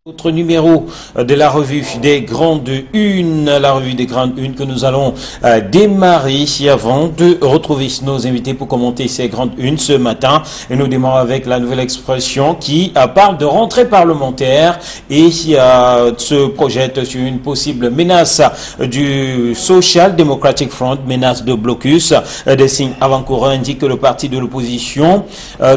Autre numéro de la revue des grandes unes, la revue des grandes unes que nous allons démarrer avant de retrouver nos invités pour commenter ces grandes unes ce matin. Et nous démarrons avec la nouvelle expression qui parle de rentrée parlementaire et se projette sur une possible menace du Social Democratic Front, menace de blocus. Des signes avant-coureurs indiquent que le parti de l'opposition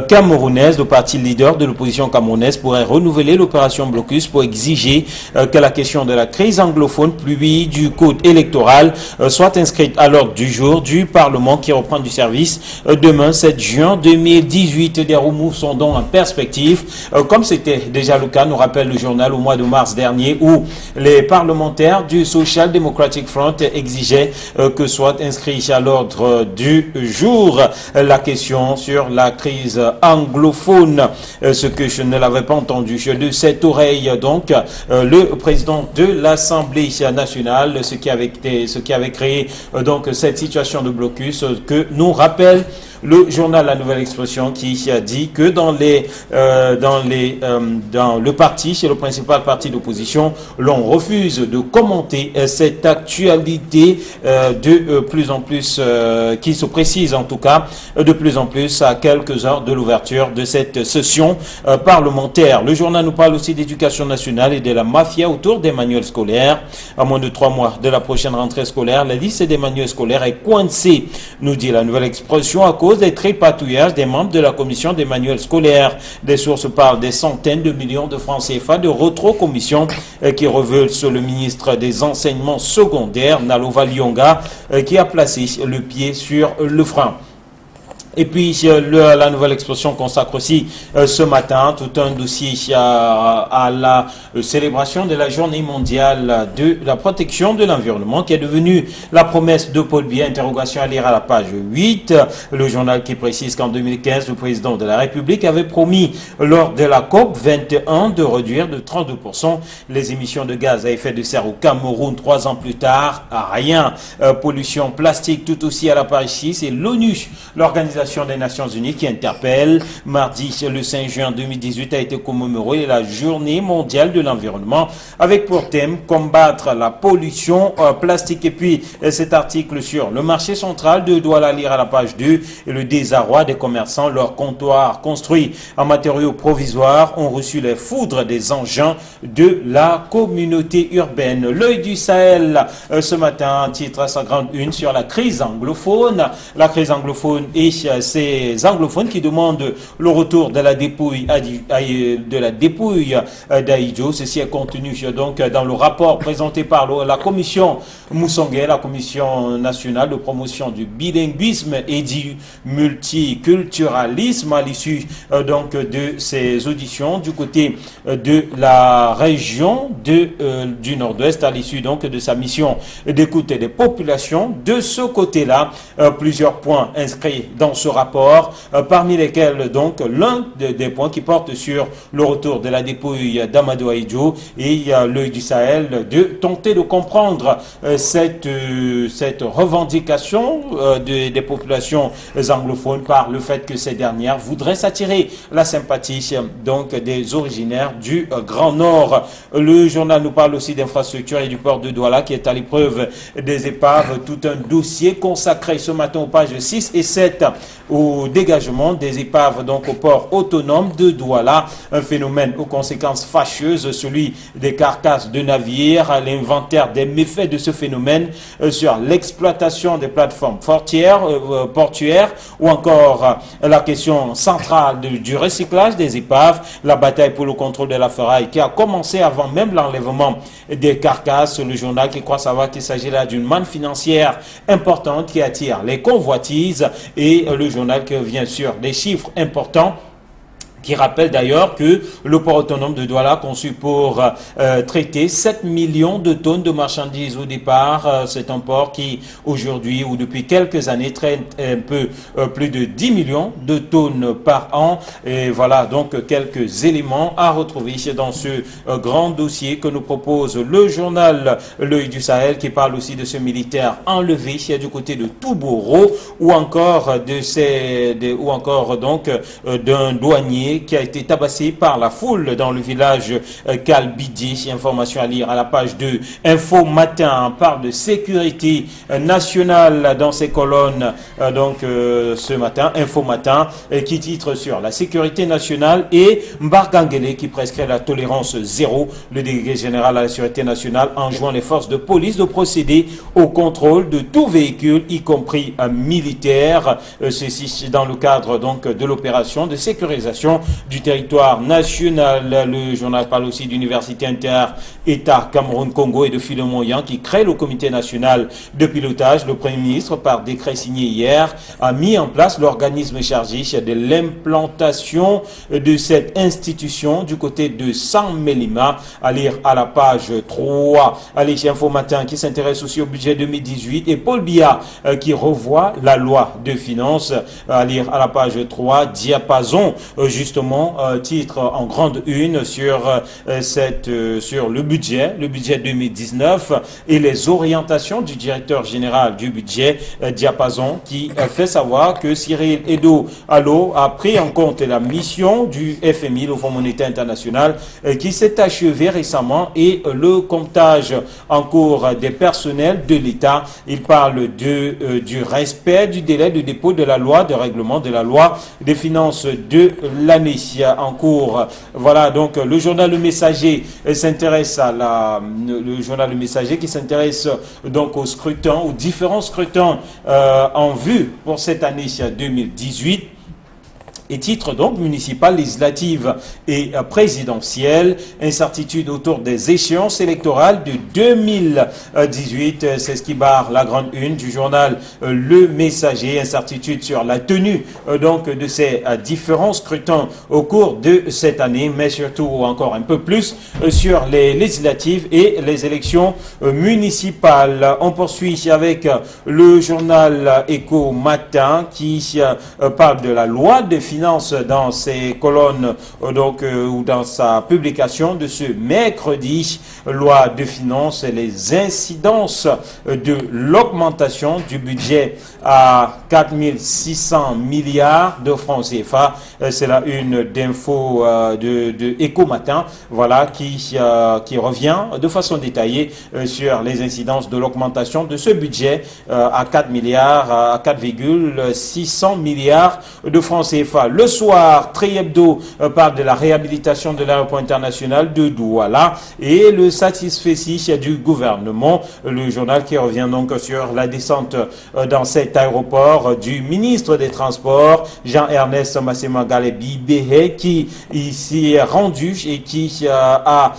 camerounaise, le parti leader de l'opposition camerounaise pourrait renouveler l'opération blocus pour exiger que la question de la crise anglophone, puis du code électoral, soit inscrite à l'ordre du jour du Parlement qui reprend du service demain 7 juin 2018. Des remous sont donc en perspective, comme c'était déjà le cas, nous rappelle le journal au mois de mars dernier, où les parlementaires du Social Democratic Front exigeaient que soit inscrit à l'ordre du jour la question sur la crise anglophone, ce que je ne l'avais pas entendu de cette oreille. Donc, le président de l'Assemblée nationale, ce qui avait créé donc cette situation de blocus que nous rappelle le journal La Nouvelle Expression, qui a dit que dans le parti, chez le principal parti d'opposition, l'on refuse de commenter cette actualité de plus en plus, qui se précise en tout cas de plus en plus à quelques heures de l'ouverture de cette session parlementaire. Le journal nous parle aussi d'éducation nationale et de la mafia autour des manuels scolaires. À moins de 3 mois de la prochaine rentrée scolaire, la liste des manuels scolaires est coincée, nous dit La Nouvelle Expression, à cause des tripatouillages des membres de la commission des manuels scolaires. Des sources parlent des centaines de millions de francs CFA de rétrocommission qui révèlent sur le ministre des enseignements secondaires, Nalova Lyonga, qui a placé le pied sur le frein. Et puis, la Nouvelle Expression consacre aussi ce matin tout un dossier à la célébration de la journée mondiale de la protection de l'environnement, qui est devenue la promesse de Paul Biya. Interrogation à lire à la page 8. Le journal qui précise qu'en 2015, le président de la République avait promis lors de la COP 21 de réduire de 32% les émissions de gaz à effet de serre au Cameroun. 3 ans plus tard, rien. Pollution plastique tout aussi à la page 6. Et l'ONU, l'Organisation des Nations Unies, qui interpelle. Mardi, le 5 juin 2018, a été commémorée la journée mondiale de l'environnement, avec pour thème combattre la pollution plastique. Et puis cet article sur le marché central de Douala, lire à la page 2, et le désarroi des commerçants. Leurs comptoirs construits en matériaux provisoires ont reçu les foudres des engins de la communauté urbaine. L'œil du Sahel ce matin titre à sa grande une sur la crise anglophone. La crise anglophone et ces anglophones qui demandent le retour de la dépouille d'Ahidjo. Ceci est contenu donc dans le rapport présenté par la commission Moussongué, la commission nationale de promotion du bilinguisme et du multiculturalisme, à l'issue donc de ces auditions du côté de la région du Nord-Ouest, à l'issue donc de sa mission d'écoute des populations. De ce côté-là, plusieurs points inscrits dans ce rapport, parmi lesquels donc l'un des points qui porte sur le retour de la dépouille d'Amadou Ahidjo, et l'œil du Sahel de tenter de comprendre cette revendication des populations anglophones par le fait que ces dernières voudraient s'attirer la sympathie donc des originaires du Grand Nord. Le journal nous parle aussi d'infrastructure et du port de Douala qui est à l'épreuve des épaves. Tout un dossier consacré ce matin aux pages 6 et 7 au dégagement des épaves donc au port autonome de Douala, un phénomène aux conséquences fâcheuses, celui des carcasses de navires, l'inventaire des méfaits de ce phénomène sur l'exploitation des plateformes portuaires, ou encore la question centrale du recyclage des épaves, la bataille pour le contrôle de la ferraille qui a commencé avant même l'enlèvement des carcasses. Le journal qui croit savoir qu'il s'agit là d'une manne financière importante qui attire les convoitises, et le journal qui revient sur des chiffres importants qui rappelle d'ailleurs que le port autonome de Douala, conçu pour traiter 7 millions de tonnes de marchandises au départ, c'est un port qui aujourd'hui ou depuis quelques années traite un peu plus de 10 millions de tonnes par an. Et voilà donc quelques éléments à retrouver dans ce grand dossier que nous propose le journal L'œil du Sahel, qui parle aussi de ce militaire enlevé du côté de Touboro, ou encore d'un douanier Guinée qui a été tabassé par la foule dans le village Kalbidi. Information à lire à la page 2. Info Matin parle de sécurité nationale dans ses colonnes. Ce matin, Info Matin qui titre sur la sécurité nationale et Mbargangele qui prescrit la tolérance zéro. Le délégué général à la sécurité nationale enjoint les forces de police de procéder au contrôle de tout véhicule, y compris militaire. Ceci dans le cadre donc de l'opération de sécurisation du territoire national. Le journal parle aussi d'université inter-État Cameroun-Congo et de Philemon Yang qui crée le comité national de pilotage. Le Premier ministre, par décret signé hier, a mis en place l'organisme chargé de l'implantation de cette institution du côté de San Melima. À lire à la page 3. Allez, Info Matin qui s'intéresse aussi au budget 2018 et Paul Biya qui revoit la loi de finances. À lire à la page 3. Diapason, justement, titre en grande une sur le budget 2019 et les orientations du directeur général du budget, Diapason, qui fait savoir que Cyril Edo Allo a pris en compte la mission du FMI, le Fonds monétaire international, qui s'est achevé récemment et le comptage en cours des personnels de l'État. Il parle du respect du délai de dépôt de la loi de règlement de la loi des finances de l'année en cours. Voilà, donc le journal Le Messager s'intéresse le journal Le Messager qui s'intéresse donc au scrutin, aux différents scrutins en vue pour cette année 2018. Et titre donc municipal, législative et présidentielle. Incertitude autour des échéances électorales de 2018. C'est ce qui barre la grande une du journal Le Messager. Incertitude sur la tenue donc de ces différents scrutins au cours de cette année, mais surtout encore un peu plus sur les législatives et les élections municipales. On poursuit avec le journal Écho Matin qui parle de la loi de finances dans ses colonnes ou dans sa publication de ce mercredi. Loi de finances et les incidences de l'augmentation du budget à 4600 milliards de francs CFA. C'est la une d'info de Écho Matin, voilà, qui revient de façon détaillée sur les incidences de l'augmentation de ce budget à 4,600 milliards de francs CFA. Le soir, Triebdo parle de la réhabilitation de l'aéroport international de Douala et le satisfecit du gouvernement. Le journal qui revient donc sur la descente dans cet aéroport du ministre des Transports, Jean-Ernest Massema Galebi-Béhé, qui ici est rendu et qui a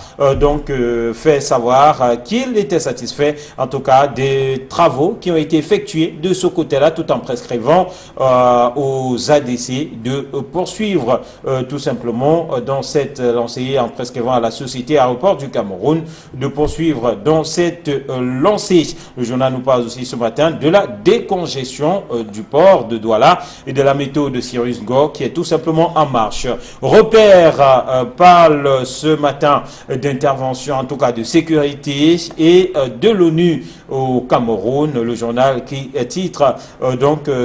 fait savoir qu'il était satisfait, en tout cas, des travaux qui ont été effectués de ce côté-là, tout en prescrivant aux ADC de poursuivre tout simplement dans cette lancée, en prescrivant à la société Aéroport du Cameroun de poursuivre dans cette lancée. Le journal nous parle aussi ce matin de la décongestion du port de Douala et de la méthode de Cyrus Ngor qui est tout simplement en marche. Repère parle ce matin d'intervention, en tout cas de sécurité et de l'ONU au Cameroun. Le journal qui titre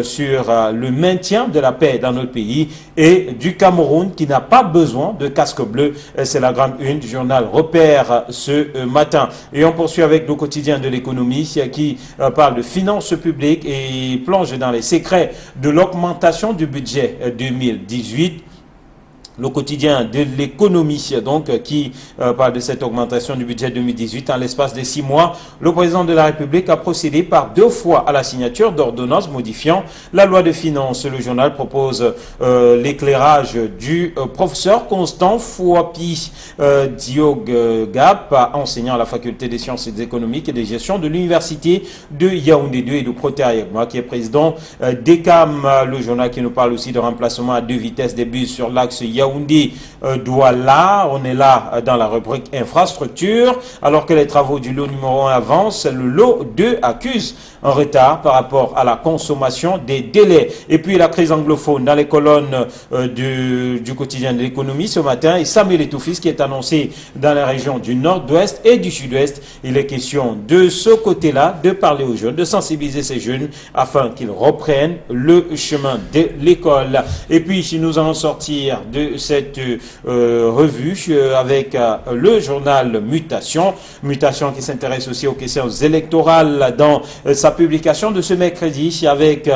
sur le maintien de la paix dans notre pays et du Cameroun qui n'a pas besoin de casque bleu. C'est la grande une du journal Repère ce matin. Et on poursuit avec le quotidien de l'économie qui parle de finances publiques et plonge dans les secrets de l'augmentation du budget 2018. Le quotidien de l'économie, donc, qui parle de cette augmentation du budget 2018. En l'espace de 6 mois, le président de la République a procédé par 2 fois à la signature d'ordonnances modifiant la loi de finances. Le journal propose l'éclairage du professeur Constant Fouapi Diogap, enseignant à la faculté des sciences économiques et de gestion de l'université de Yaoundé 2 et de Protéa, qui est président d'ECAM. Le journal qui nous parle aussi de remplacement à 2 vitesses des bus sur l'axe Yaoundé-Douala. On est là dans la rubrique infrastructure. Alors que les travaux du lot numéro 1 avancent, le lot 2 accuse un retard par rapport à la consommation des délais. Et puis la crise anglophone dans les colonnes du quotidien de l'économie ce matin. Et Samuel Etoufis qui est annoncé dans les régions du nord-ouest et du sud-ouest. Il est question de ce côté-là, de parler aux jeunes, de sensibiliser ces jeunes afin qu'ils reprennent le chemin de l'école. Et puis si nous allons sortir de de cette revue avec le journal Mutation. Mutation qui s'intéresse aussi aux questions électorales dans sa publication de ce mercredi avec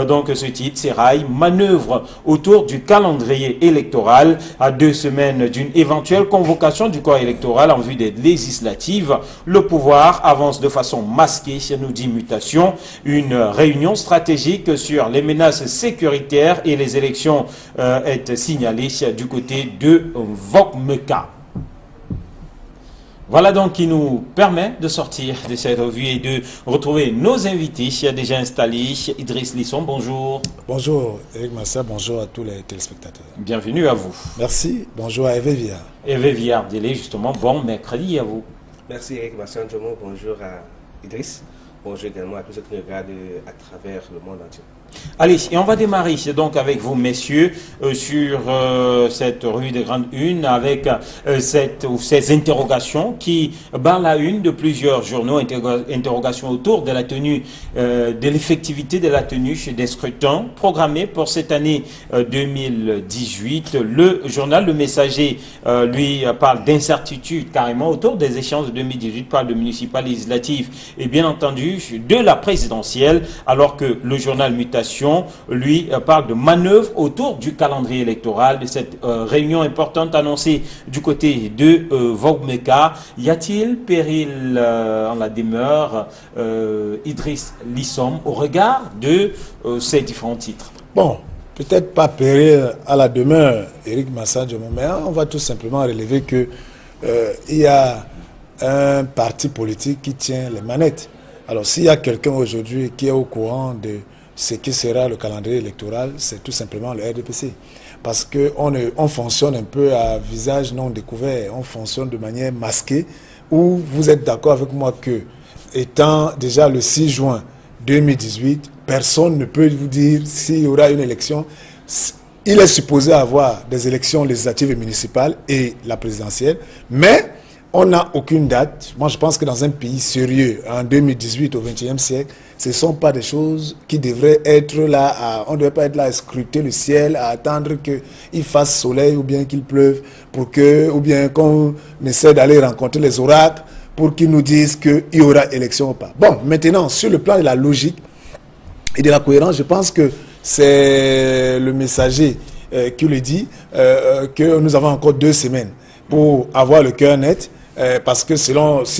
donc ce titre, Sérail, manœuvre autour du calendrier électoral à 2 semaines d'une éventuelle convocation du corps électoral en vue des législatives. Le pouvoir avance de façon masquée, nous dit Mutation. Une réunion stratégique sur les menaces sécuritaires et les élections est signalée du côté de Vokmeka. Voilà donc qui nous permet de sortir de cette revue et de retrouver nos invités déjà installés. Idriss Lissom, bonjour. Bonjour Eric Massa, bonjour à tous les téléspectateurs. Bienvenue à vous. Merci, bonjour à Hervé Viard. Hervé Viard Délé, justement, bon mercredi à vous. Merci Eric Massa, bonjour à Idriss. Bonjour également à tous ceux qui nous regardent à travers le monde entier. Allez, et on va démarrer donc avec vous, messieurs, sur cette revue des Grandes Unes, avec ces interrogations qui barrent la une de plusieurs journaux, interrogations autour de la tenue, de l'effectivité de la tenue des scrutins programmés pour cette année 2018. Le journal Le Messager, lui, parle d'incertitude carrément autour des échéances de 2018, parle de municipales législatives et bien entendu de la présidentielle, alors que le journal Mutation, lui, parle de manœuvres autour du calendrier électoral, de cette réunion importante annoncée du côté de Vokmeka. Y a-t-il péril en la demeure, Idriss Lissom, au regard de ces différents titres? Bon, peut-être pas péril à la demeure, Eric Massa, mais on va tout simplement relever que il y a un parti politique qui tient les manettes. Alors s'il y a quelqu'un aujourd'hui qui est au courant de ce qui sera le calendrier électoral, c'est tout simplement le RDPC. Parce qu'on fonctionne un peu à visage non découvert, on fonctionne de manière masquée, où vous êtes d'accord avec moi que, étant déjà le 6 juin 2018, personne ne peut vous dire s'il y aura une élection. Il est supposé avoir des élections législatives et municipales et la présidentielle, mais on n'a aucune date. Moi, je pense que dans un pays sérieux, en 2018, au XXe siècle, ce ne sont pas des choses qui devraient être là. On ne devrait pas être là à scruter le ciel, à attendre qu'il fasse soleil ou bien qu'il pleuve, ou bien qu'on essaie d'aller rencontrer les oracles pour qu'ils nous disent qu'il y aura élection ou pas. Bon, maintenant, sur le plan de la logique et de la cohérence, je pense que c'est le Messager qui le dit, que nous avons encore 2 semaines pour avoir le cœur net. Parce que si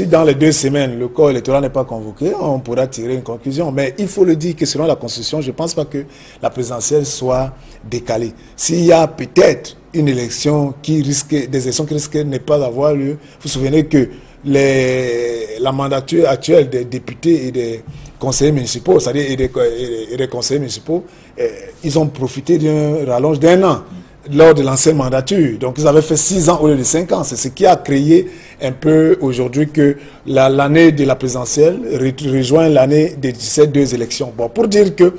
dans les 2 semaines, le corps électoral n'est pas convoqué, on pourra tirer une conclusion. Mais il faut le dire que selon la Constitution, je ne pense pas que la présidentielle soit décalée. S'il y a peut-être une élection des élections qui risquent de ne pas avoir lieu, vous vous souvenez que la mandature actuelle des députés et des conseillers municipaux, c'est-à-dire et des conseillers municipaux, ils ont profité d'une rallonge d'1 an lors de l'ancienne mandature. Donc, ils avaient fait 6 ans au lieu de 5 ans. C'est ce qui a créé un peu aujourd'hui que l'année de la présidentielle rejoint l'année des 2 élections. Bon, pour dire que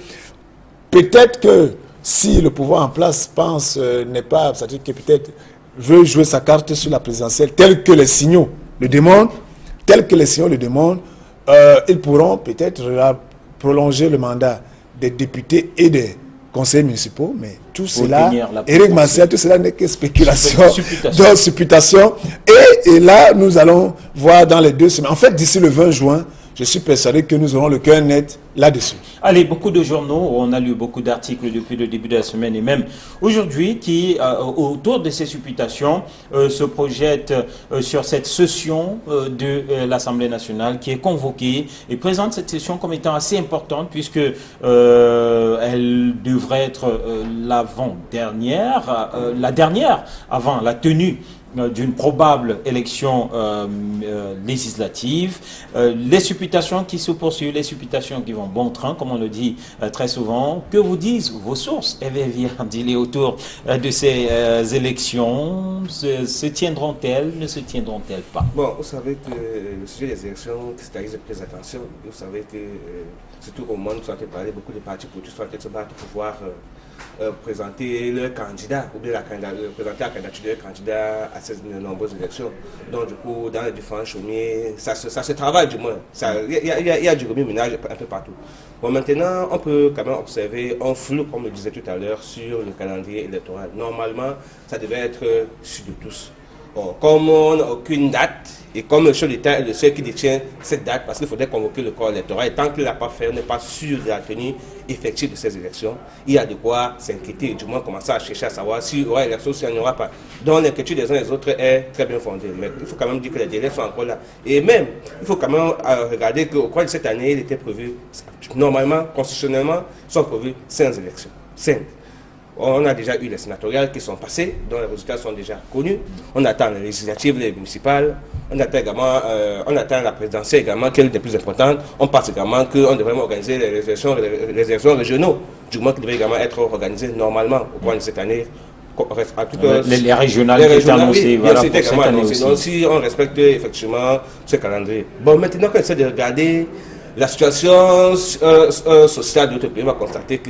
peut-être que si le pouvoir en place pense n'est pas, c'est-à-dire que peut-être veut jouer sa carte sur la présidentielle tel que les signaux le demandent, ils pourront peut-être prolonger le mandat des députés et des conseillers municipaux, mais tout cela, Eric Massa, tout cela n'est que spéculation, donc supputation. Et là, nous allons voir dans les 2 semaines. En fait, d'ici le 20 juin, je suis persuadé que nous aurons le cœur net là-dessus. Allez, beaucoup de journaux, on a lu beaucoup d'articles depuis le début de la semaine et même aujourd'hui qui, autour de ces supputations, se projettent sur cette session de l'Assemblée nationale qui est convoquée et présente cette session comme étant assez importante puisque elle devrait être l'avant-dernière, la dernière avant la tenue d'une probable élection législative, les supputations qui se poursuivent, les supputations qui vont bon train, comme on le dit très souvent. Que vous disent vos sources, Hervé Viard Délé, autour de ces élections? Se tiendront-elles, ne se tiendront-elles pas? Bon, vous savez que le sujet des élections cristallise plus attention. Vous savez que, surtout au monde, soit parler beaucoup de partis politiques, soit se battre pour pouvoir présenter leur candidat, ou bien présenter la candidature de leur candidat à ces nombreuses élections. Donc du coup, dans les différents chaumiers, ça se travaille du moins. Il y a du remue-ménage un peu partout. Bon, maintenant, on peut quand même observer un flou, comme je disais tout à l'heure, sur le calendrier électoral. Normalement, ça devait être sur de tous. Bon, comme on n'a aucune date, et comme le chef d'État est le seul qui détient cette date, parce qu'il faudrait convoquer le corps électoral, et tant qu'il ne l'a pas fait, on n'est pas sûr de la tenue effective de ces élections, il y a de quoi s'inquiéter, du moins commencer à chercher à savoir s'il y aura élection, s'il n'y en aura pas. Donc l'inquiétude des uns et des autres est très bien fondée, mais il faut quand même dire que les délais sont encore là. Et même, il faut quand même regarder qu'au cours de cette année, il était prévu, normalement, constitutionnellement, sont prévues 5 élections. 5. On a déjà eu les sénatoriales qui sont passées, dont les résultats sont déjà connus. On attend les législatives, les municipales. On attend également, la présidentielle également, qui est l'une des plus importantes. On pense également qu'on devrait organiser les élections régionaux, du moins qui devraient également être organisées normalement au cours de cette année. Les régionales qui étaient annoncées, voilà, pour cette année aussi. Donc si on respecte effectivement ce calendrier. Bon, maintenant qu'on essaie de regarder la situation sociale de notre pays, on va constater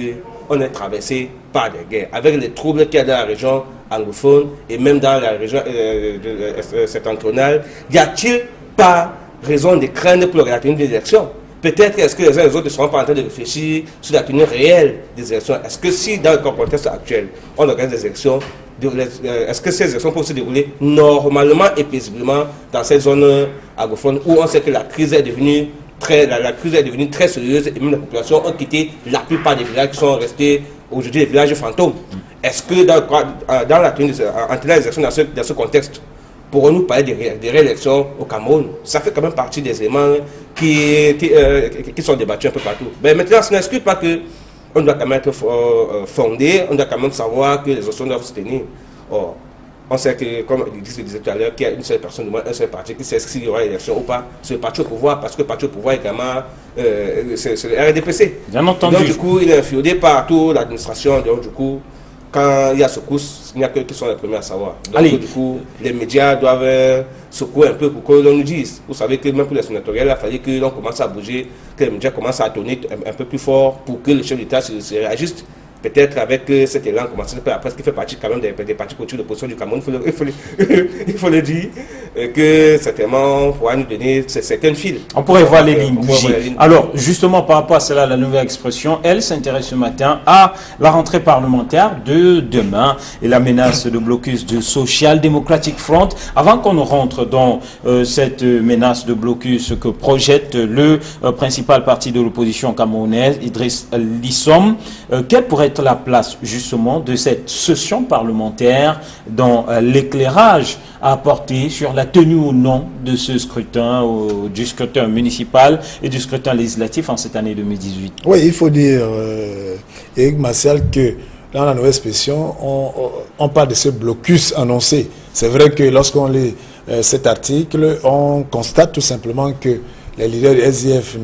qu'on est traversé par des guerres, avec les troubles qu'il y a dans la région anglophone et même dans la région septentrionale. Y a-t-il pas raison de craindre pour la tenue des élections? Peut-être est-ce que les uns et les autres ne seront pas en train de réfléchir sur la tenue réelle des élections? Est-ce que si dans le contexte actuel, on organise des élections, est-ce que ces élections peuvent se dérouler normalement et paisiblement dans ces zones anglophones où on sait que la crise est devenue très sérieuse et même les populations ont quitté la plupart des villages qui sont restés aujourd'hui des villages fantômes. Est-ce que dans la tenue entre les élections dans ce contexte, pourrons-nous parler des réélections au Cameroun? Ça fait quand même partie des éléments qui sont débattus un peu partout. Mais maintenant, ça n'exclut pas qu'on doit quand même être fondé, on doit quand même savoir que les élections doivent se tenir. Or, on sait que, comme il disait tout à l'heure, qu'il y a une seule personne, du moins un seul parti qui sait s'il y aura élection ou pas. C'est le parti au pouvoir, parce que le parti au pouvoir également, c'est le RDPC. Bien entendu. Donc du coup, il est influé par toute l'administration. Donc du coup, quand il y a secousse, il n'y a que qui sont les premiers à savoir. Donc du coup, les médias doivent secouer un peu pour que l'on nous dise. Vous savez que même pour les sénatoriales, il a fallu que l'on commence à bouger, que les médias commencent à tonner un peu plus fort pour que le chef d'État se réajuste. Peut-être avec cet élan, commencer après, ce qui fait partie quand même des partis politiques de position du Cameroun, il faut le dire, que certainement on pourra nous donner certaines fils. On pourrait voir les lignes bouger. Alors, justement, par rapport à cela, la nouvelle expression, elle s'intéresse ce matin à la rentrée parlementaire de demain et la menace de blocus de Social Democratic Front. Avant qu'on ne rentre dans cette menace de blocus que projette le principal parti de l'opposition camerounaise, Idriss Lissom, quelle pourrait être la place justement de cette session parlementaire dans l'éclairage à apporter sur la tenue ou non de ce scrutin, du scrutin municipal et du scrutin législatif en cette année 2018? Oui, il faut dire, Éric Martial, que dans la nouvelle expression, on parle de ce blocus annoncé. C'est vrai que lorsqu'on lit cet article, on constate tout simplement que les leaders du SDF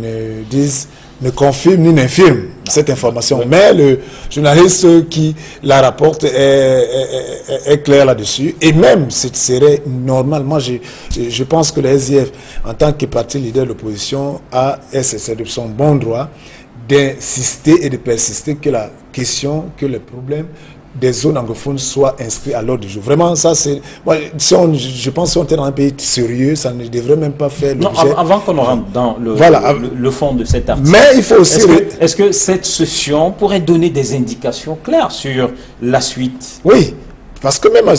ne confirment ni n'infirment cette information. Oui. Mais le journaliste qui la rapporte est clair là-dessus. Et même, ce serait normalement, je pense que le SDF, en tant que parti leader de l'opposition, c'est de son bon droit d'insister et de persister que la question, que le problème des zones anglophones soient inscrits à l'ordre du jour. Vraiment, ça c'est... je pense que si on était dans un pays sérieux, ça ne devrait même pas faire l'objet... Non, avant qu'on rentre dans le fond de cet article... Mais il faut aussi... Est-ce que cette session pourrait donner des indications claires sur la suite? Oui. Parce que même,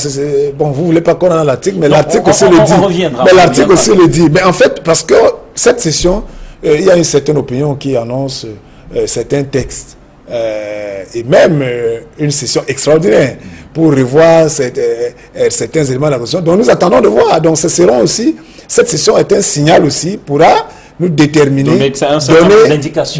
bon, vous ne voulez pas qu'on ait l'article, mais l'article aussi le dit. On reviendra. Mais l'article aussi le dit. Mais en fait, parce que cette session, il y a une certaine opinion qui annonce certains textes. Et même une session extraordinaire pour revoir certains éléments de la Constitution. Donc nous attendons de voir. Donc ce seront aussi, cette session est un signal aussi, pourra nous déterminer, donner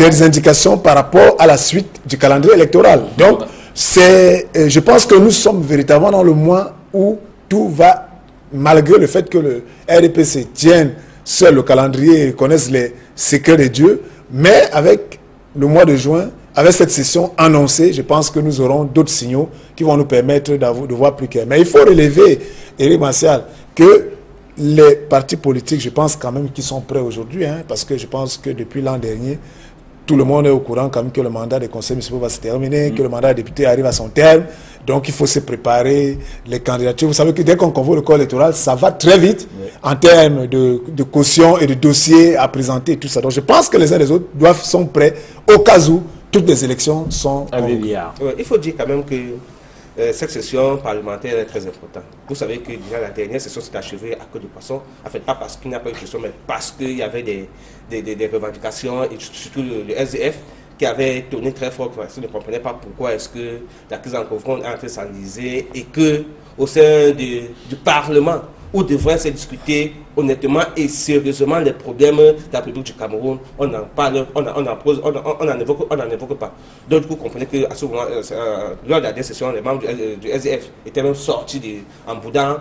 des indications par rapport à la suite du calendrier électoral. Donc je pense que nous sommes véritablement dans le mois où tout va, malgré le fait que le RDPC tienne seul le calendrier et connaisse les secrets de Dieu, mais avec le mois de juin, avec cette session annoncée, je pense que nous aurons d'autres signaux qui vont nous permettre de voir plus clair. Mais il faut relever, Éric Martial, que les partis politiques, je pense quand même qu'ils sont prêts aujourd'hui, parce que je pense que depuis l'an dernier, tout le monde est au courant quand même que le mandat des conseils municipaux va se terminer, que le mandat des députés arrive à son terme. Donc il faut se préparer, les candidatures. Vous savez que dès qu'on convoque le corps électoral, ça va très vite en termes de caution et de dossiers à présenter et tout ça. Donc je pense que les uns et les autres sont prêts au cas où toutes les élections sont... Il faut dire quand même que cette session parlementaire est très importante. Vous savez que déjà la dernière session s'est achevée à queue de poisson. En fait, pas parce qu'il n'y a pas eu de question, mais parce qu'il y avait des revendications, et surtout le SDF, qui avait tourné très fort, qui ne comprenait pas pourquoi est-ce que la crise en Covron est en train de s'enliser et que au sein du Parlement, où devrait se discuter honnêtement et sérieusement les problèmes de la République du Cameroun, on en parle, on n'en évoque pas. Donc du coup, vous comprenez qu'à ce moment, lors de la dernière session, les membres du SDF étaient même sortis en boudant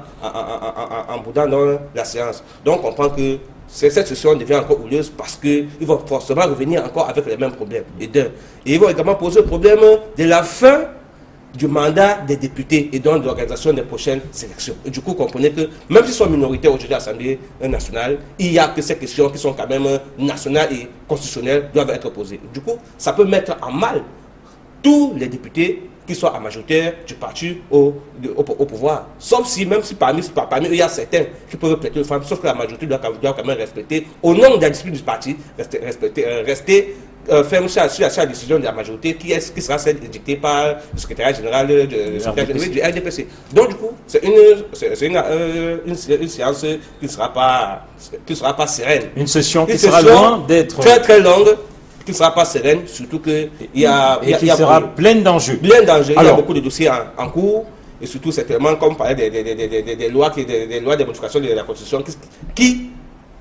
dans la séance. Donc on comprend que cette session devient encore houleuse parce qu'ils vont forcément revenir encore avec les mêmes problèmes. Et ils vont également poser le problème de la fin du mandat des députés et donc de l'organisation des prochaines élections. Et du coup, vous comprenez que même s'ils sont minoritaires aujourd'hui à l'Assemblée nationale, il y a que ces questions qui sont quand même nationales et constitutionnelles doivent être posées. Du coup, ça peut mettre en mal tous les députés qui soient à majoritaire du parti au pouvoir. Sauf si, même si parmi eux, il y a certains qui peuvent prêter aux femmes, sauf que la majorité doit quand même respecter, au nom de la discipline du parti, rester ferme sur la décision de la majorité qui sera celle dictée par le secrétaire général du RDPC. Donc du coup, c'est une séance qui ne sera pas sereine. Une session qui sera loin d'être... Très très longue, qui ne sera pas sereine, surtout qu'il y a... Et qui sera pleine d'enjeux. Pleine d'enjeux, il y a beaucoup de dossiers en cours, et surtout certainement, comme on parlait des lois de modification de la Constitution qui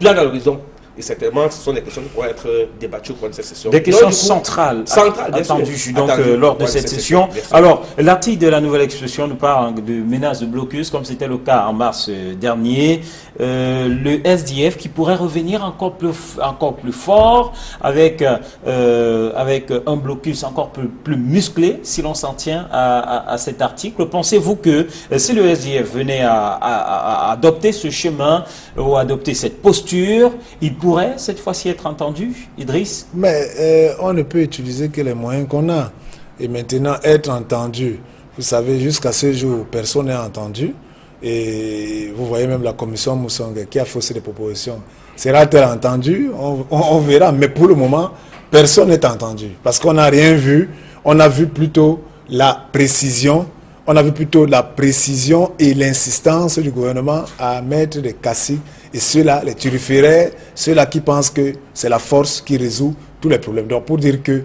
planent à l'horizon. Et certainement, ce sont des questions qui pourraient être débattues pour cette session. Des questions centrales attendues lors de cette session. Alors, l'article de la nouvelle expression nous parle de menaces de blocus, comme c'était le cas en mars dernier. Le SDF qui pourrait revenir encore plus fort avec un blocus encore plus musclé, si l'on s'en tient à cet article. Pensez-vous que si le SDF venait à adopter ce chemin ou adopter cette posture, il pourrait cette fois-ci être entendu, Idriss? Mais on ne peut utiliser que les moyens qu'on a. Et maintenant, être entendu, vous savez, jusqu'à ce jour, personne n'est entendu. Et vous voyez même la commission Moussongue qui a faussé des propositions. Sera-t-elle entendue? On verra. Mais pour le moment, personne n'est entendu. Parce qu'on n'a rien vu. On a vu plutôt la précision. On a vu plutôt la précision et l'insistance du gouvernement à mettre des caciques. Et ceux-là, les turiféraires, ceux-là qui pensent que c'est la force qui résout tous les problèmes. Donc pour dire que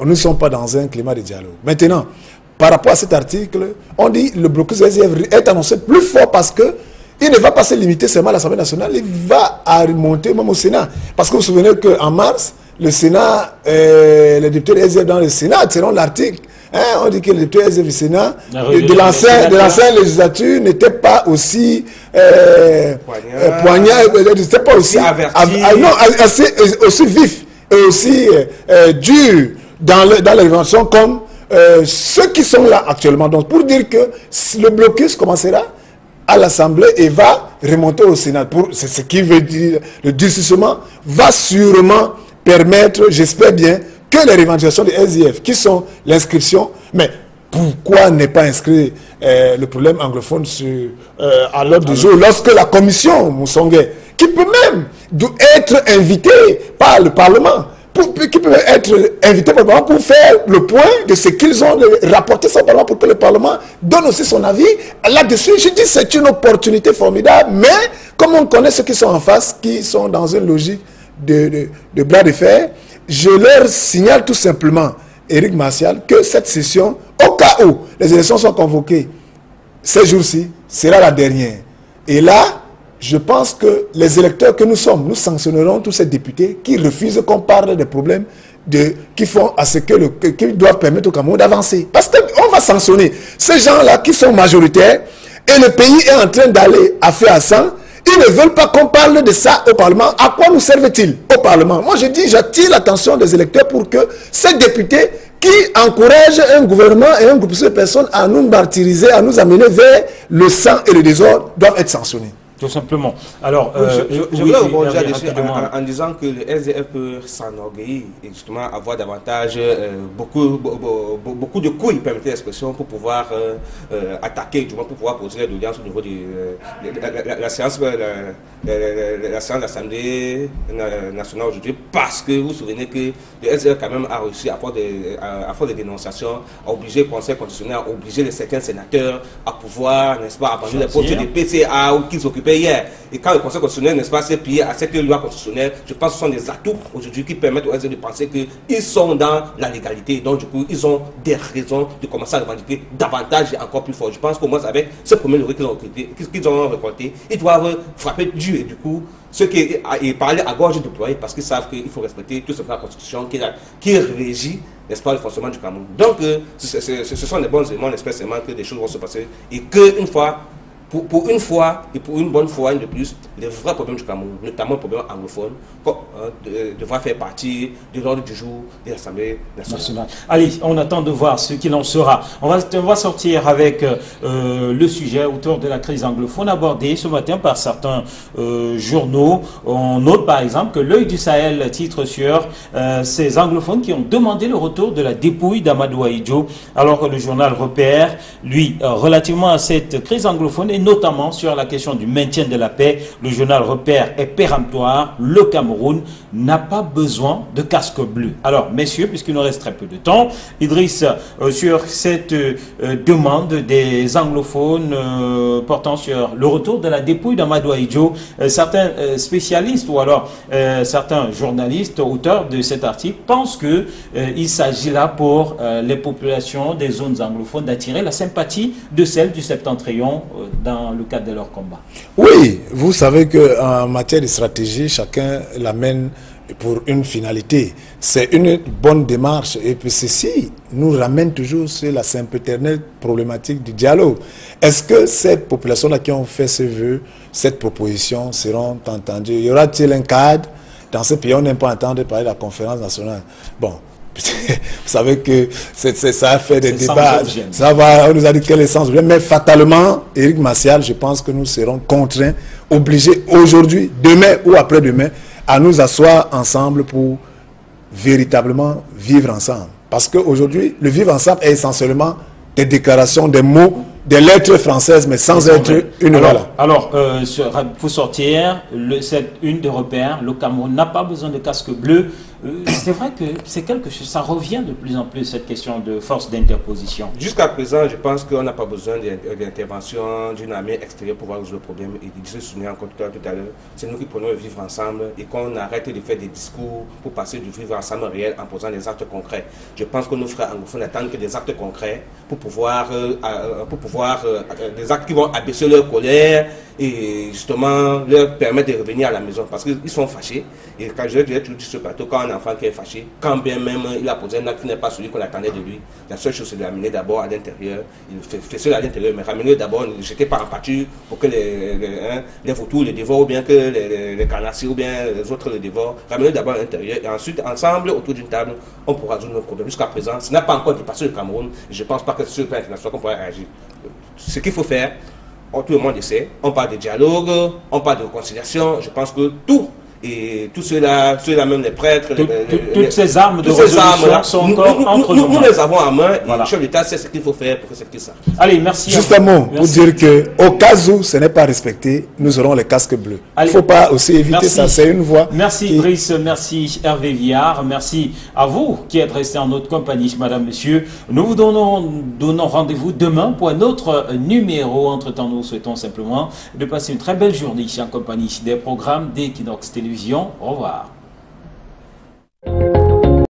nous ne sommes pas dans un climat de dialogue. Maintenant, par rapport à cet article, on dit que le blocus SDF est annoncé plus fort parce que il ne va pas se limiter seulement à l'Assemblée nationale, il va remonter même au Sénat. Parce que vous vous souvenez qu'en mars, le Sénat, les députés de SDF dans le Sénat, selon l'article, on dit que les députés SDF du Sénat de l'ancienne législature n'étaient pas aussi poignards, n'étaient pas aussi aussi vifs et aussi durs dans les réventions comme ceux qui sont là actuellement. Donc pour dire que le blocus commencera à l'Assemblée et va remonter au Sénat. C'est ce qui veut dire le durcissement va sûrement permettre, j'espère bien, que les revendications des SDF, qui sont l'inscription, mais pourquoi ne pas inscrire le problème anglophone à l'ordre du jour lorsque la commission Moussongue, qui peut même être invitée par le Parlement, qui peut être invité par le Parlement pour faire le point de ce qu'ils ont rapporté ça au Parlement pour que le Parlement donne aussi son avis là-dessus. Je dis c'est une opportunité formidable, mais comme on connaît ceux qui sont en face, qui sont dans une logique de bras de fer, je leur signale tout simplement, Éric Martial, que cette session, au cas où les élections sont convoquées ces jours-ci, sera la dernière. Et là, je pense que les électeurs que nous sommes, nous sanctionnerons tous ces députés qui refusent qu'on parle des problèmes qui font à ce qui doivent permettre au Cameroun d'avancer. Parce qu'on va sanctionner ces gens-là qui sont majoritaires et le pays est en train d'aller à feu à sang. Ils ne veulent pas qu'on parle de ça au Parlement. À quoi nous servent-ils au Parlement? Moi, je dis, j'attire l'attention des électeurs pour que ces députés qui encouragent un gouvernement et un groupe de personnes à nous martyriser, à nous amener vers le sang et le désordre, doivent être sanctionnés. Tout simplement. Alors, je voulais rebondir là-dessus en disant que le SDF peut s'enorgueillir et justement avoir davantage, beaucoup de couilles, permettez l'expression, pour pouvoir attaquer, du moins pour pouvoir poser l'audience au niveau de la séance de l'Assemblée nationale aujourd'hui, parce que vous vous souvenez que le SDF quand même a réussi à faire des dénonciations, à obliger le Conseil constitutionnel, à obliger certains sénateurs à pouvoir, n'est-ce pas, abandonner les postes des PCA ou qui s'occupaient hier. Et quand le Conseil constitutionnel, n'est-ce pas, s'est plié à cette loi constitutionnelle, je pense que ce sont des atouts aujourd'hui qui permettent aux SDF de penser qu'ils sont dans la légalité. Donc, du coup, ils ont des raisons de commencer à revendiquer davantage et encore plus fort. Je pense qu'au moins, avec ce premier lauréat qu'ils ont récolté, ils doivent frapper dur. Et du coup, ceux qui parlent à gorge déployée parce qu'ils savent qu'il faut respecter tout ce que la Constitution qui régit, n'est-ce pas, le fonctionnement du Cameroun. Donc, ce sont des bons éléments, on espère seulement que des choses vont se passer et qu'une fois, pour une fois et pour une bonne fois, une de plus, les vrais problèmes du Cameroun, notamment le problème anglophone, devra faire partie de l'ordre du jour de l'Assemblée nationale. Allez, on attend de voir ce qu'il en sera. On va sortir avec le sujet autour de la crise anglophone abordé ce matin par certains journaux. On note par exemple que l'Œil du Sahel titre sur ces anglophones qui ont demandé le retour de la dépouille d'Amadou Ahidjo, alors que le journal Repère, lui, relativement à cette crise anglophone et notamment sur la question du maintien de la paix, le journal Repère est péremptoire. Le Cameroun n'a pas besoin de casque bleu. Alors, messieurs, puisqu'il nous reste très peu de temps, Idriss, sur cette demande des anglophones portant sur le retour de la dépouille d'Amadou Ahidjo, certains spécialistes ou alors certains journalistes, auteurs de cet article, pensent qu'il s'agit là pour les populations des zones anglophones d'attirer la sympathie de celles du septentrion dans le cadre de leur combat. Oui, vous savez qu'en matière de stratégie, chacun l'amène pour une finalité. C'est une bonne démarche et puis ceci nous ramène toujours sur la sempiternelle problématique du dialogue. Est-ce que ces populations-là qui ont fait ce vœu, cette proposition seront entendues? Y aura-t-il un cadre? Dans ce pays, on n'aime pas entendre parler de la conférence nationale. Bon, vous savez que ça a fait des débats. On nous a dit quel est le sens, mais fatalement, Éric Macial, je pense que nous serons contraints, obligés aujourd'hui, demain ou après-demain, à nous asseoir ensemble pour véritablement vivre ensemble. Parce qu'aujourd'hui, le vivre ensemble est essentiellement des déclarations, des mots, des lettres françaises, mais sans être une voilà. Alors, pour sortir, cette une de Repère, le Cameroun n'a pas besoin de casque bleu. C'est vrai que c'est quelque chose, ça revient de plus en plus, cette question de force d'interposition. Jusqu'à présent, je pense qu'on n'a pas besoin d'intervention d'une armée extérieure pour pouvoir résoudre le problème. Et je me souviens encore tout à l'heure, c'est nous qui prenons le vivre ensemble et qu'on arrête de faire des discours pour passer du vivre ensemble réel en posant des actes concrets. Je pense que nos frères anglophones attendent que des actes concrets pour pouvoir des actes qui vont abaisser leur colère et justement leur permettre de revenir à la maison parce qu'ils sont fâchés. Et quand je l'ai toujours dit sur ce plateau, quand un enfant qui est fâché, quand bien même il a posé un acte qui n'est pas celui qu'on attendait de lui, la seule chose c'est de l'amener d'abord à l'intérieur. Il fait cela à l'intérieur, mais ramener d'abord, ne jeter pas en pâture pour que les vautours le dévorent ou bien que les carnassiers ou bien les autres le dévorent. Ramener d'abord à l'intérieur et ensuite, ensemble, autour d'une table, on pourra résoudre nos problèmes. Jusqu'à présent, ce n'a pas encore dépassé le Cameroun. Je ne pense pas que c'est sur le plan international qu'on pourra réagir. Ce qu'il faut faire, tout le monde le sait, on parle de dialogue, on parle de réconciliation, je pense que tout, et tout ceux-là même les prêtres, toutes ces armes de résolution sont encore entre nous. Nous les avons en main, et le chef d'État sait ce qu'il faut faire pour que c'est ça. Allez, merci. Juste un mot pour dire qu'au cas où ce n'est pas respecté, nous aurons les casques bleus. Il ne faut pas aussi éviter ça, c'est une voie. Merci Brice, merci Hervé Viard, merci à vous qui êtes restés en notre compagnie, madame, monsieur. Nous vous donnons rendez-vous demain pour un autre numéro. Entre-temps, nous souhaitons simplement de passer une très belle journée ici en compagnie des programmes d'Equinox Télévision. Au revoir.